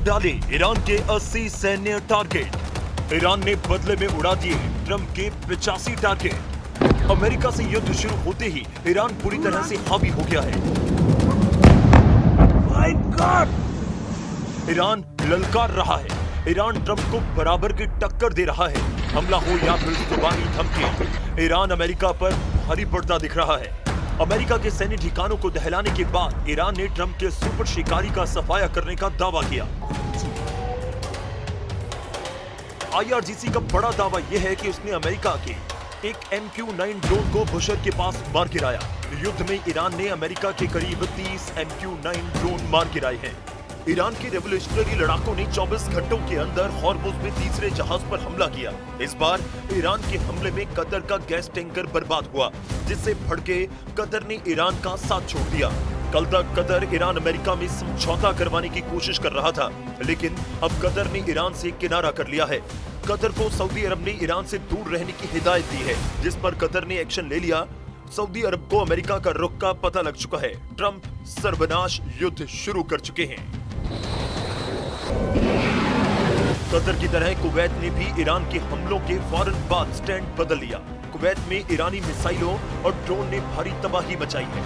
डाले ईरान के 80 सैन्य टारगेट। ईरान ने बदले में उड़ा दिए ट्रंप के 85 टारगेट। अमेरिका से युद्ध शुरू होते ही ईरान पूरी तरह से हावी हो गया है। ईरान ललकार रहा है। ईरान ट्रंप को बराबर की टक्कर दे रहा है। हमला हो या फिर जुबानी धमकी, ईरान अमेरिका पर भारी पड़ता दिख रहा है। अमेरिका के सैन्य ठिकानों को दहलाने के बाद ईरान ने ट्रंप के सुपर शिकारी का सफाया करने का दावा किया। IRGC का बड़ा दावा यह है कि उसने अमेरिका के एक MQ-9 ड्रोन को बुशर के पास मार गिराया। युद्ध में ईरान ने अमेरिका के करीब 30 MQ-9 ड्रोन मार गिराए हैं। ईरान के रेवोल्यूशनरी लड़ाकों ने 24 घंटों के अंदर हॉर्मुज में तीसरे जहाज पर हमला किया। इस बार ईरान के हमले में कतर का गैस टैंकर बर्बाद हुआ, जिससे भड़के कतर ने ईरान का साथ छोड़ दिया। कल तक कतर ईरान अमेरिका में समझौता करवाने की कोशिश कर रहा था, लेकिन अब कतर ने ईरान से किनारा कर लिया है। कतर को सऊदी अरब ने ईरान से दूर रहने की हिदायत दी है, जिस पर कतर ने एक्शन ले लिया। सऊदी अरब को अमेरिका का रुख का पता लग चुका है। ट्रंप सर्वनाश युद्ध शुरू कर चुके हैं। कतर की तरह कुवैत ने भी ईरान के हमलों के फौरन बाद स्टैंड बदल लिया। कुवैत में ईरानी मिसाइलों और ड्रोन ने भारी तबाही मचाई है।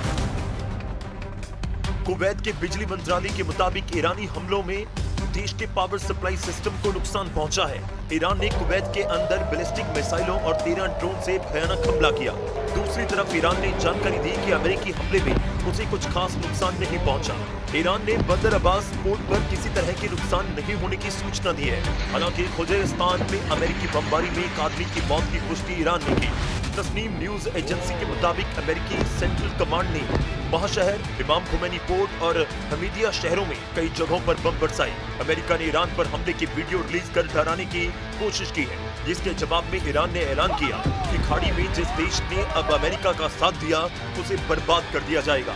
कुवैत के बिजली मंत्रालय के मुताबिक ईरानी हमलों में देश के पावर सप्लाई सिस्टम को नुकसान पहुंचा है। ईरान ने कुवैत के अंदर बैलिस्टिक मिसाइलों और 13 ड्रोन से भयानक हमला किया। दूसरी तरफ ईरान ने जानकारी दी कि अमेरिकी हमले में उसे कुछ खास नुकसान नहीं पहुंचा। ईरान ने बंदर अब्बास पोर्ट पर किसी तरह के नुकसान नहीं होने की सूचना दी है। हालांकि खुजैरिस्तान में अमेरिकी बमबारी में एक आदमी की मौत की पुष्टि ईरान ने की। तस्नीम न्यूज एजेंसी के मुताबिक अमेरिकी सेंट्रल कमांड ने महाशहर, इमाम खुमैनी पोर्ट और हमीदिया शहरों में कई जगहों पर बम बरसाए। अमेरिका ने ईरान पर हमले की वीडियो रिलीज कर डराने की कोशिश की है, जिसके जवाब में ईरान ने ऐलान किया कि खाड़ी में जिस देश ने अब अमेरिका का साथ दिया उसे बर्बाद कर दिया जाएगा।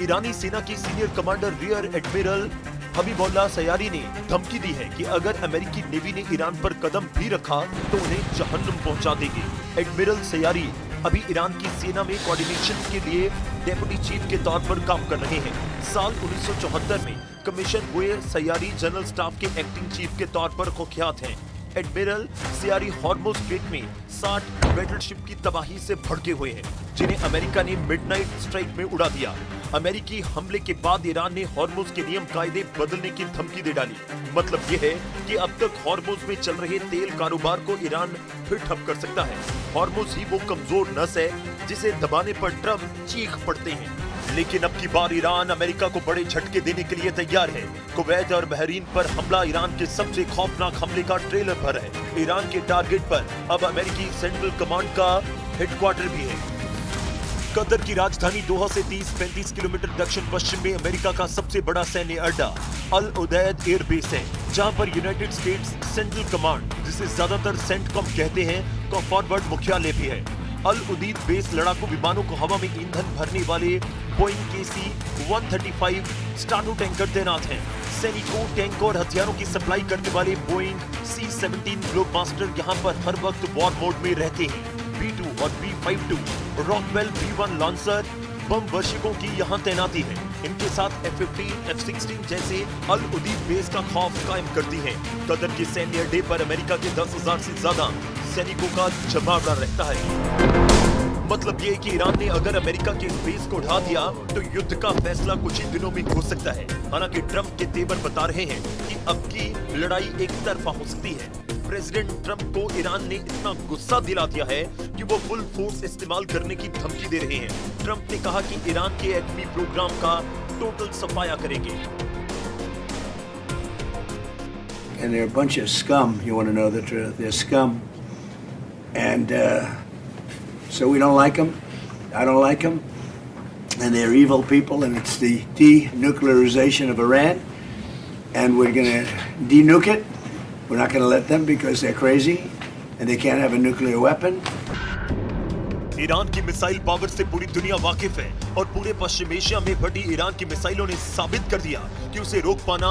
ईरानी सेना की senior commander rear admiral Habibullah Sayyari ने धमकी दी है कि अगर अमेरिकी नेवी ने ईरान पर कदम भी रखा तो उन्हें जहन्नुम पहुंचा देगी। एडमिरल सयारी अभी ईरान की सेना में कोऑर्डिनेशन के लिए डेप्यूटी चीफ के तौर पर काम कर रहे हैं। साल 1974 में कमीशन हुए सयारी जनरल स्टाफ के एक्टिंग चीफ के तौर पर कुख्यात हैं। एडमिरल सयारी हॉर्मुज स्ट्रेट में 60 बैटलशिप की तबाही से भड़के हुए हैं, जिन्हें अमेरिका ने मिडनाइट स्ट्राइक में उड़ा दिया। अमेरिकी हमले के बाद ईरान ने हॉर्मुज के नियम कायदे बदलने की धमकी दे डाली। मतलब ये है कि अब तक हॉर्मुज में चल रहे तेल कारोबार को ईरान फिर ठप कर सकता है। हॉर्मुज ही वो कमजोर नस है जिसे दबाने पर ट्रंप चीख पड़ते हैं। लेकिन अब की बार ईरान अमेरिका को बड़े झटके देने के लिए तैयार है। कुवैत और बहरीन पर हमला ईरान के सबसे खौफनाक हमले का ट्रेलर भर है। ईरान के टारगेट पर अब अमेरिकी सेंट्रल कमांड का हेडक्वार्टर भी है। कतर की राजधानी दोहा से 30-35 किलोमीटर दक्षिण पश्चिम में अमेरिका का सबसे बड़ा सैन्य अड्डा अल उदैद एयर बेस है, जहां पर यूनाइटेड स्टेट्स सेंट्रल कमांड, जिसे ज्यादातर सेंटकॉम कहते हैं, का फॉरवर्ड मुख्यालय भी है। अल उदैद बेस लड़ाकू विमानों को हवा में ईंधन भरने वाले बोइंग KC-135 स्ट्राटो टैंकर तैनात हैं। सैनिकों, टैंक और हथियारों की सप्लाई करने वाले बोइंग C-17 ग्लोबमास्टर यहाँ पर हर वक्त वॉर मोड में रहते हैं। B-2 और B-52 रॉकवेल B-1 लॉन्चर बम वर्षकों की यहाँ तैनाती है। इनके साथ F-15, F-16 जैसे अल उदैद बेस का खौफ कायम करती है। कतर के सैन्य अड्डे पर अमेरिका के 10,000 से ज्यादा सैनिकों का जमावड़ा रहता है। मतलब ये कि ईरान ने अगर अमेरिका के इस बेस को उठा दिया तो युद्ध का फैसला कुछ ही दिनों में हो सकता है। हालांकि ट्रंप के तेवर बता रहे हैं कि अब की लड़ाई एक तरफा हो सकती है। प्रेसिडेंट ट्रंप को ईरान ने इतना गुस्सा दिला दिया है कि वो फुल फोर्स इस्तेमाल करने की धमकी दे रहे हैं। ट्रंप ने कहा कि ईरान के एटमी प्रोग्राम का टोटल सफाया करेंगे। And they're a bunch of scum. You want to know the truth? They're scum, and so we don't like them. I don't like them, and they're evil people. And it's the denuclearization of Iran, and we're going to denuke it. We're not going to let them because they're crazy and they can't have a nuclear weapon. Iran की missile power से पूरी दुनिया वाकिफ है और पूरे पश्चिम Asia में फटी ईरान की मिसाइलों ने साबित कर दिया कि उसे रोक पाना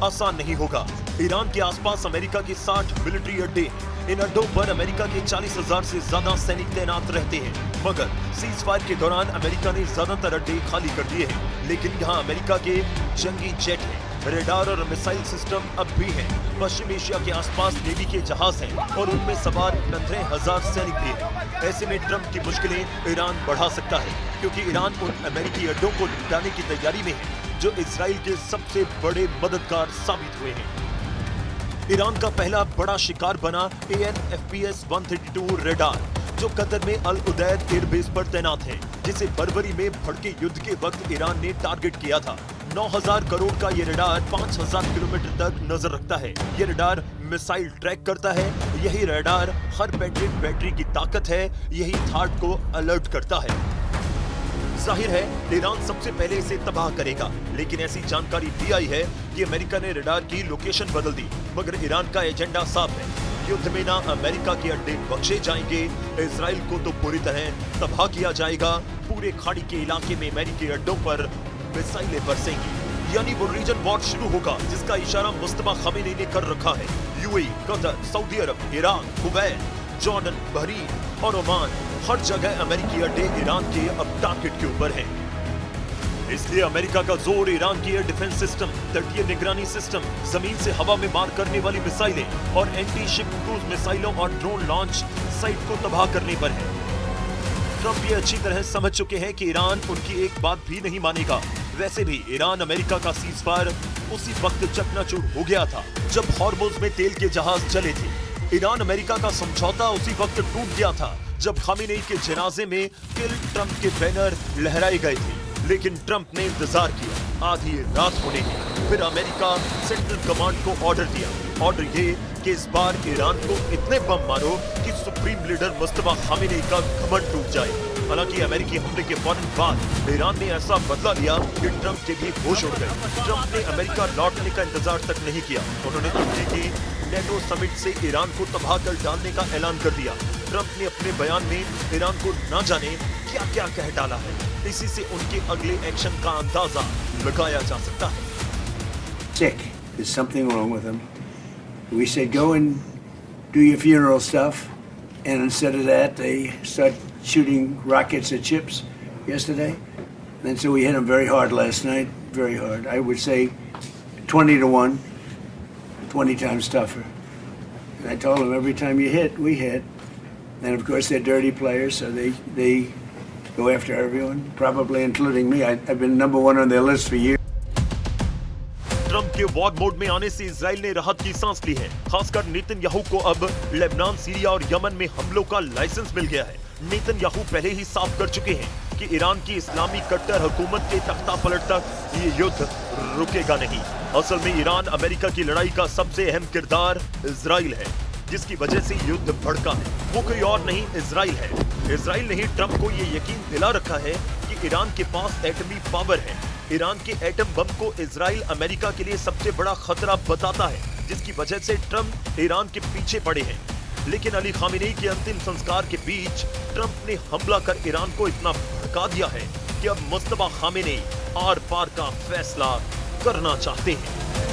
आसान नहीं होगा। ईरान के आसपास अमेरिका के 60 मिलिट्री अड्डे हैं। इन अड्डों पर अमेरिका के 40,000 से ज्यादा सैनिक तैनात रहते हैं, मगर सीज फायर के दौरान अमेरिका ने ज्यादातर अड्डे खाली कर दिए हैं। लेकिन यहाँ अमेरिका के जंगी जेट हैं, रेडार और मिसाइल सिस्टम अब भी हैं। पश्चिम एशिया के आसपास नेवी के जहाज हैं और उनमें सवार 15,000 सैनिक भी हैं। ऐसे में ट्रंप की मुश्किलें ईरान बढ़ा सकता है, क्योंकि ईरान उन अमेरिकी अड्डों को निपटाने की तैयारी में है जो इजराइल के सबसे बड़े मददगार साबित हुए हैं। ईरान का पहला बड़ा शिकार बना AN/FPS 132 रेडार, जो कतर में अल उदैद एयरबेस पर तैनात है, जिसे फरवरी में भड़के युद्ध के वक्त ईरान ने टारगेट किया था। 9,000 करोड़ का ये रेडार 5,000 किलोमीटर तक नजर रखता है। ये रेडार मिसाइल ट्रैक करता है। यही रेडार हर पेट्रियट बैटरी की ताकत है। यही थार्ड को अलर्ट करता है। जाहिर है ईरान सबसे पहले इसे तबाह करेगा, लेकिन ऐसी जानकारी भी आई है कि अमेरिका ने रेडार की लोकेशन बदल दी। मगर ईरान का एजेंडा साफ है, युद्ध में ना अमेरिका के अड्डे बख्शे जाएंगे, इजराइल को तो पूरी तरह तबाह किया जाएगा। पूरे खाड़ी के इलाके में अमेरिकी अड्डों पर मिसाइलें बरसेंगी, यानी वो रीजन वॉर शुरू होगा, जिसका इशारा मुस्तफा खामेनी ने कर रखा है। यूएई, कतर, सऊदी अरब, इराक, कुवैत, जॉर्डन, बहरीन और ओमान, हर जगह अमेरिकी अड्डे ईरान के अब टारगेट के ऊपर हैं। इसलिए अमेरिका का जोर ईरान की एयर डिफेंस सिस्टम, तटीय निगरानी सिस्टम, जमीन से हवा में मार करने वाली मिसाइलें और एंटी शिप क्रूज मिसाइलों और ड्रोन लॉन्च साइट को तबाह करने पर है। ट्रंप ये अच्छी तरह समझ चुके हैं कि ईरान उनकी एक बात भी नहीं मानेगा। वैसे भी ईरान अमेरिका का सीज फायर उसी वक्त चकनाचूर हो गया था जब हॉर्मुज़ में तेल के जहाज चले थे। ईरान अमेरिका का समझौता उसी वक्त टूट गया था जब खामेनी के जनाजे में किल ट्रंप के बैनर लहराए गए थे। लेकिन ट्रंप ने इंतजार किया आधी रात होने की, फिर अमेरिका सेंट्रल कमांड को ऑर्डर दिया। ऑर्डर ये कि इस बार ईरान को इतने बम मारो कि सुप्रीम लीडर मुस्तफा खामेनी का घमंड टूट जाए। हालांकि अमेरिकी हमले के फौरन बाद ईरान ने ऐसा बदला लिया कि ट्रंप के भी होश उड़ गए। ट्रंप ने अमेरिका लौटने का इंतजार तक नहीं किया। उन्होंने धमकी की, नेटो समिट से ईरान को तबाह कर डालने का ऐलान कर दिया। ट्रंप ने अपने बयान में ईरान को न जाने क्या क्या कह डाला है। इसी से उनके अगले एक्शन का अंदाजा लगाया जा सकता है। Sick. There's something wrong with them. We said go and do your funeral stuff, and instead of that, they start shooting rockets at ships yesterday. And so we hit them very hard last night, very hard. I would say 20-1, 20 times tougher. And I told them every time you hit, we hit. And of course they're dirty players, so they go after everyone, probably including me. I've been #1 on their list for years. Trump के war mode में आने से Israel ने राहत की सांस ली है। खासकर नेतन्याहू को अब लेबनान, सीरिया और यमन में हमलों का लाइसेंस मिल गया है। नेतन्याहू पहले ही साफ कर चुके हैं कि ईरान की इस्लामी कट्टर हुकूमत के तख्ता पलट तक ये युद्ध रुकेगा नहीं। असल में ईरान अमेरिका की लड़ाई का सबसे अहम किरदार इजराइल है, जिसकी वजह से युद्ध भड़का है। वो कोई और नहीं, इजराइल है। इजराइल ने ही ट्रंप को ये यकीन दिला रखा है कि ईरान के पास एटमी पावर है। ईरान के एटम बम को इजराइल अमेरिका के लिए सबसे बड़ा खतरा बताता है, जिसकी वजह से ट्रंप ईरान के पीछे पड़े हैं। लेकिन अली खामेनी के अंतिम संस्कार के बीच ट्रंप ने हमला कर ईरान को इतना भड़का दिया है कि अब मुस्तफा खामेनी आर पार का फैसला करना चाहते हैं।